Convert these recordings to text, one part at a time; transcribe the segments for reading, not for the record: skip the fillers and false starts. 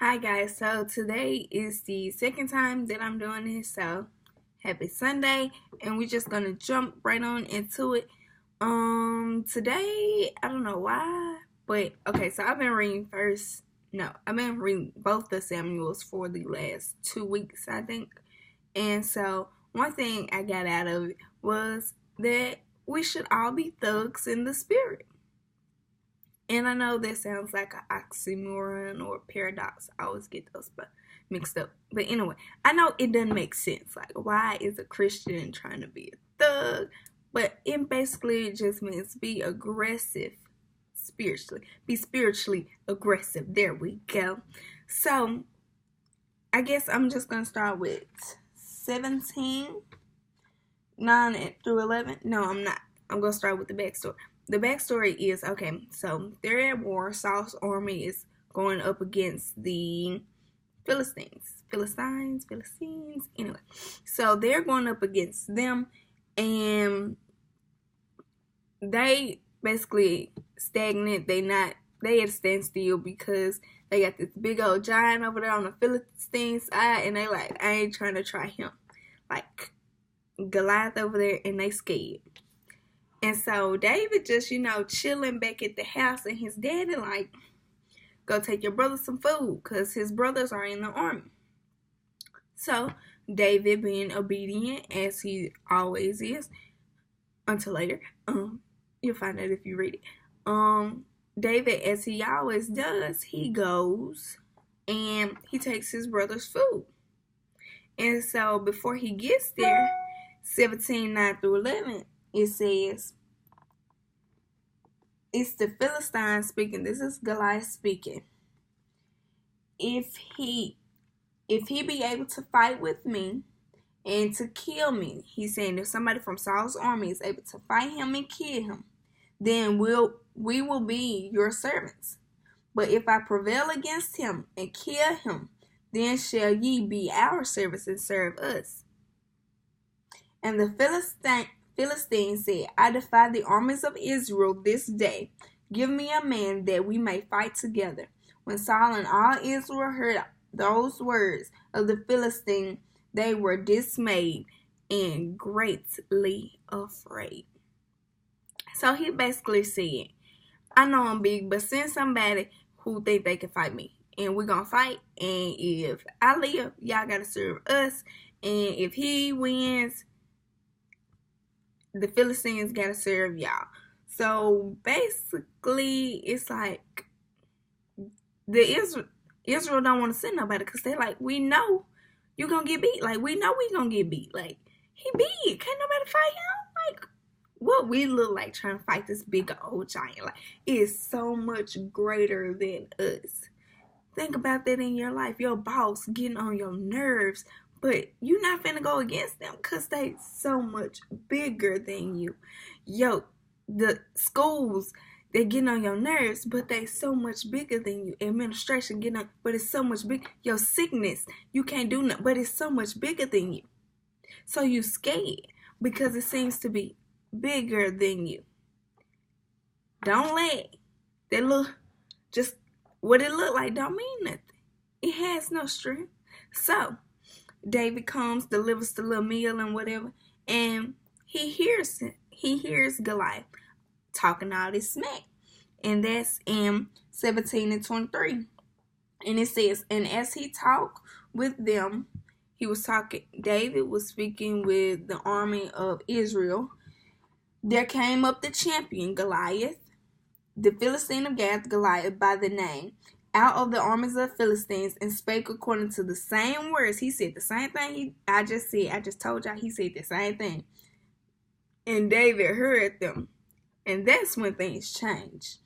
Hi guys, so today is the second time that I'm doing this, so happy Sunday, and we're just gonna jump right on into it. Today, I don't know why, but okay, so I've been reading both the Samuels for the last 2 weeks, I think. And so one thing I got out of it was that we should all be thugs in the spirit. And I know that sounds like an oxymoron or a paradox. I always get those mixed up. But anyway, I know it doesn't make sense. Like, why is a Christian trying to be a thug? But it basically just means be aggressive spiritually. Be spiritually aggressive. There we go. So, I guess I'm just going to start with 17, 9 through 11. No, I'm not. I'm going to start with the backstory. The backstory is, okay, so they're at war. Saul's army is going up against the Philistines. Anyway, so they're going up against them, and they basically stagnant. They at a standstill because they got this big old giant over there on the Philistine side, and they like, I ain't trying to try him. Like Goliath over there, and they scared. And so David just, chilling back at the house, and his daddy like, go take your brother some food because his brothers are in the army. So David, being obedient as he always is, until later, you'll find out if you read it. David, as he always does, he goes and he takes his brother's food. And so before he gets there, 17:9 through 11, it says, it's the Philistine speaking. This is Goliath speaking. If he be able to fight with me and to kill me, he's saying if somebody from Saul's army is able to fight him and kill him, then we will be your servants. But if I prevail against him and kill him, then shall ye be our servants and serve us. And the Philistine said, I defy the armies of Israel this day. Give me a man that we may fight together. When Saul and all Israel heard those words of the Philistine, they were dismayed and greatly afraid. So he basically said, I know I'm big, but send somebody who think they can fight me. And we're going to fight. And if I live, y'all got to serve us. And if he wins, the Philistines got to serve y'all. So basically, it's like Israel don't want to send nobody because they like, we know you're going to get beat. Like, we know we going to get beat. Like, he big. Can't nobody fight him? Like, what we look like trying to fight this big old giant. Like, it is so much greater than us. Think about that in your life. Your boss getting on your nerves, but you're not finna go against them because they so much bigger than you. Yo, the schools, they getting on your nerves, but they so much bigger than you. Administration getting on, but it's so much big. Your sickness, you can't do nothing, but it's so much bigger than you. So you scared because it seems to be bigger than you. Don't let that look, just what it look like don't mean nothing. It has no strength. So David comes, delivers the little meal and whatever, and he hears it. He hears Goliath talking all this smack. And that's in 17 and 23. And it says, and as he talked with them, David was speaking with the army of Israel. There came up the champion, Goliath, the Philistine of Gath, Goliath by the name, out of the armies of the Philistines, and spake according to the same words. He said the same thing I just said. I just told y'all he said the same thing. And David heard them. And that's when things change.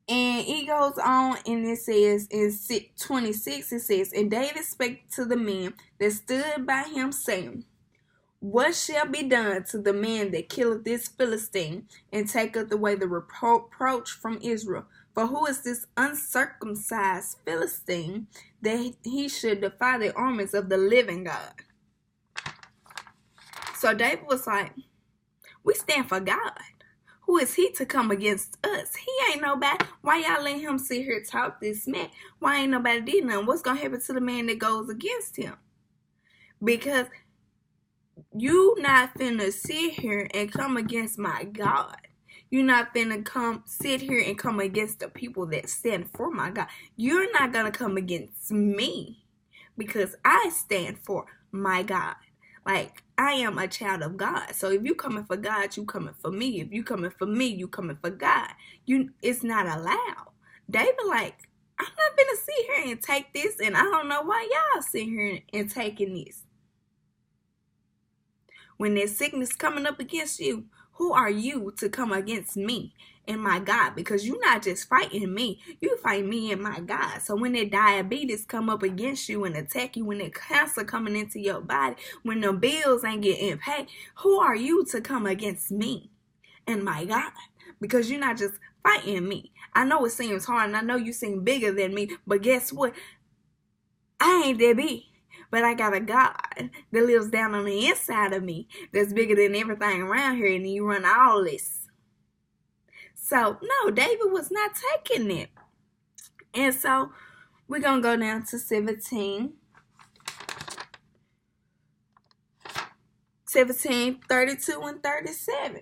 And he goes on, and it says in 26, it says, and David spake to the men that stood by him, saying, what shall be done to the man that killeth this Philistine, and taketh away the reproach from Israel? For who is this uncircumcised Philistine that he should defy the armies of the living God? So David was like, we stand for God. Who is he to come against us? He ain't nobody. Why y'all let him sit here talk this smack? Why ain't nobody did nothing? What's going to happen to the man that goes against him? Because you not finna sit here and come against my God. You're not finna sit here and come against the people that stand for my God. You're not gonna come against me because I stand for my God. Like, I am a child of God. So if you coming for God, you coming for me. If you coming for me, you coming for God. It's not allowed. David like, I'm not finna sit here and take this, and I don't know why y'all sitting here and taking this. When there's sickness coming up against you, who are you to come against me and my God? Because you're not just fighting me, you fight me and my God. So when that diabetes come up against you and attack you, when that cancer coming into your body, when the bills ain't getting paid, who are you to come against me and my God? Because you're not just fighting me. I know it seems hard, and I know you seem bigger than me, but guess what? I ain't that big. But I got a God that lives down on the inside of me that's bigger than everything around here, and you run all this. So, no, David was not taking it. And so, we're going to go down to 17. 17, 32, and 37.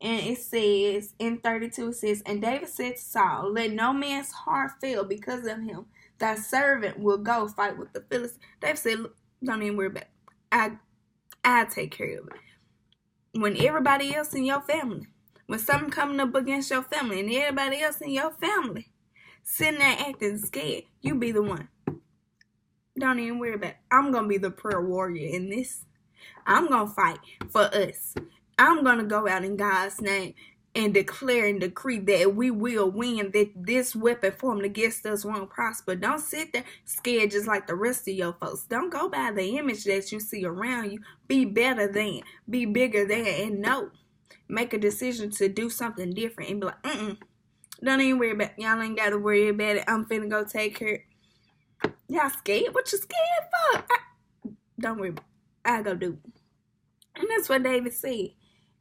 And it says, in 32, it says, And David said to Saul, Let no man's heart fail because of him. Thy servant will go fight with the Philistines. David said, Look, don't even worry about it. I'll take care of it. When everybody else in your family, when something coming up against your family and everybody else in your family sitting there acting scared, you be the one. Don't even worry about it. I'm going to be the prayer warrior in this. I'm going to fight for us. I'm going to go out in God's name and declare and decree that we will win, that this weapon formed against us won't prosper. Don't sit there scared just like the rest of your folks. Don't go by the image that you see around you. Be better than, be bigger than, and know. Make a decision to do something different and be like, don't even worry about it. Y'all ain't got to worry about it. I'm finna go take care. Y'all scared? What you scared for? Don't worry about it. I'll go do it. And that's what David said.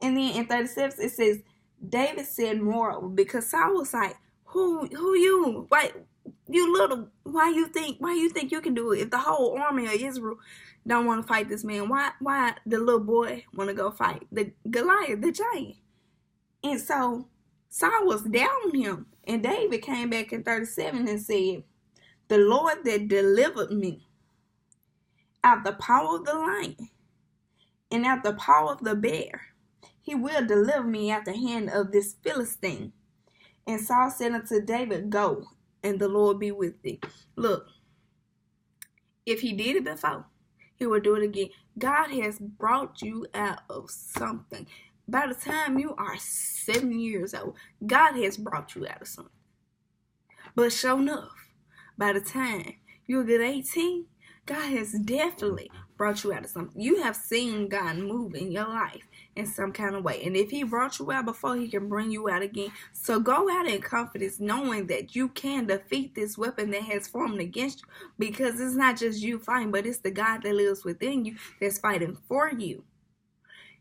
And then in 37, it says, David said moreover, because Saul was like, who you? Why you little? Why you think you can do it? If the whole army of Israel don't want to fight this man, why the little boy want to go fight the Goliath, the giant? And so Saul was down on him, and David came back in 37 and said, The Lord that delivered me out the paw of the lion and out the paw of the bear, he will deliver me out the hand of this Philistine. And Saul said unto David, Go, and the Lord be with thee. Look, if he did it before, he will do it again. God has brought you out of something. By the time you are 7 years old, God has brought you out of something. But sure enough, by the time you get 18, God has definitely brought you out of something. You have seen God move in your life in some kind of way. And if he brought you out before, he can bring you out again. So go out in confidence, knowing that you can defeat this weapon that has formed against you. Because it's not just you fighting, but it's the God that lives within you that's fighting for you.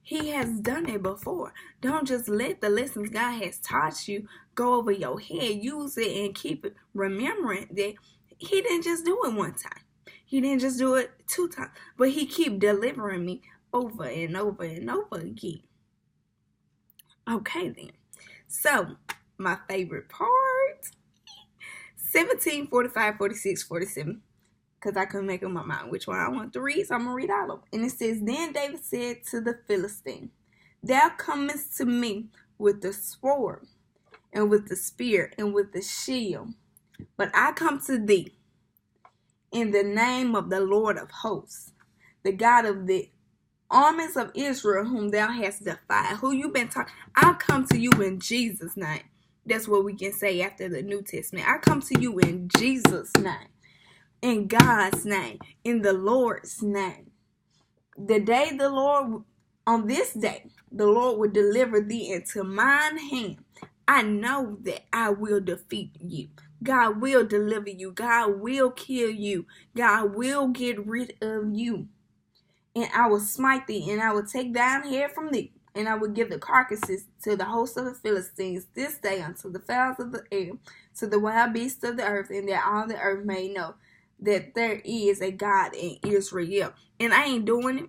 He has done it before. Don't just let the lessons God has taught you go over your head. Use it and keep it remembering that he didn't just do it one time. He didn't just do it 2 times, but he keep delivering me over and over and over again. Okay then. So, my favorite part, 17, 45, 46, 47, because I couldn't make up my mind which one I want to read, so I'm going to read all of them. And it says, Then David said to the Philistine, Thou comest to me with the sword, and with the spear, and with the shield, but I come to thee in the name of the Lord of hosts, the God of the armies of Israel, whom thou hast defied. Who you been talking? I come to you in Jesus' name. That's what we can say after the New Testament. I come to you in Jesus' name, in God's name, in the Lord's name. On this day, the Lord will deliver thee into mine hand. I know that I will defeat you. God will deliver you. God will kill you. God will get rid of you. And I will smite thee, and I will take thine head from thee. And I will give the carcasses to the host of the Philistines this day unto the fowls of the air, to the wild beasts of the earth, and that all the earth may know that there is a God in Israel. And I ain't doing it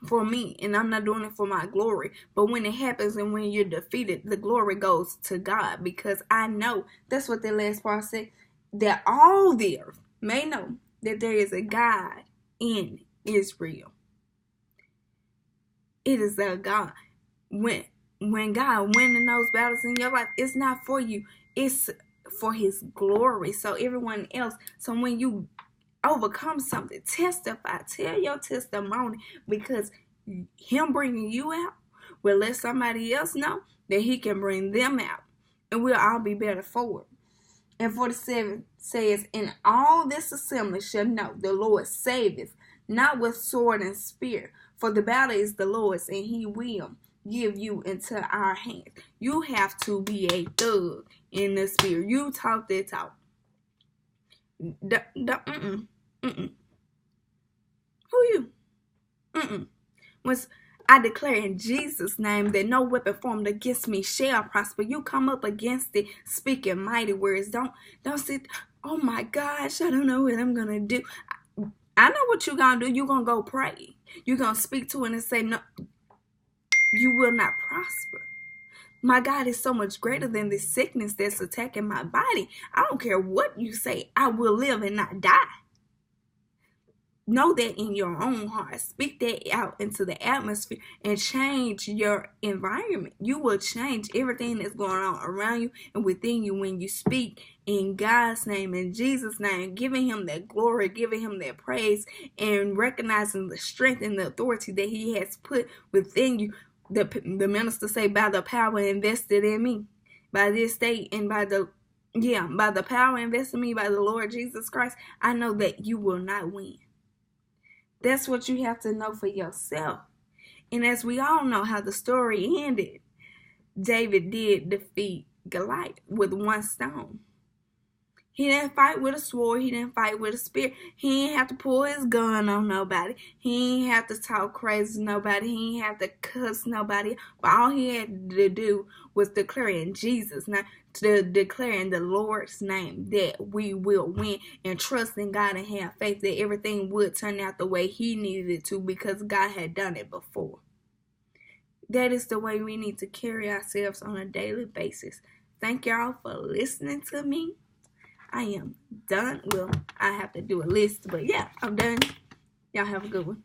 for me, and I'm not doing it for my glory. But when it happens and when you're defeated, the glory goes to God, because I know, that's what the last part said, that all the earth may know that there is a God in Israel. It is a God. When God winning those battles in your life, it's not for you, it's for his glory. So everyone else, so when you overcome something, testify, tell your testimony, because him bringing you out will let somebody else know that he can bring them out, and we'll all be better for it. And 47 says, and all this assembly shall know the Lord saveth, not with sword and spear, for the battle is the Lord's, and he will give you into our hands. You have to be a thug in the spirit. You talk that talk. Who you? Once I declare in Jesus' name that no weapon formed against me shall prosper. You come up against it speaking mighty words. Don't sit, oh my gosh, I don't know what I'm gonna do. I know what you're gonna do. You're gonna go pray. You're gonna speak to it and say, no, you will not prosper. My God is so much greater than this sickness that's attacking my body. I don't care what you say. I will live and not die. Know that in your own heart. Speak that out into the atmosphere and change your environment. You will change everything that's going on around you and within you when you speak in God's name, in Jesus' name, giving him that glory, giving him that praise, and recognizing the strength and the authority that he has put within you. The minister say, by the power invested in me, by this state, and by the power invested in me by the Lord Jesus Christ, I know that you will not win. That's what you have to know for yourself. And as we all know how the story ended, David did defeat Goliath with one stone. He didn't fight with a sword. He didn't fight with a spear. He didn't have to pull his gun on nobody. He didn't have to talk crazy to nobody. He didn't have to cuss nobody. But all he had to do was declare in Jesus' name, to declare in the Lord's name that we will win, and trust in God and have faith that everything would turn out the way he needed it to, because God had done it before. That is the way we need to carry ourselves on a daily basis. Thank y'all for listening to me. I am done. Well, I have to do a list, but yeah, I'm done. Y'all have a good one.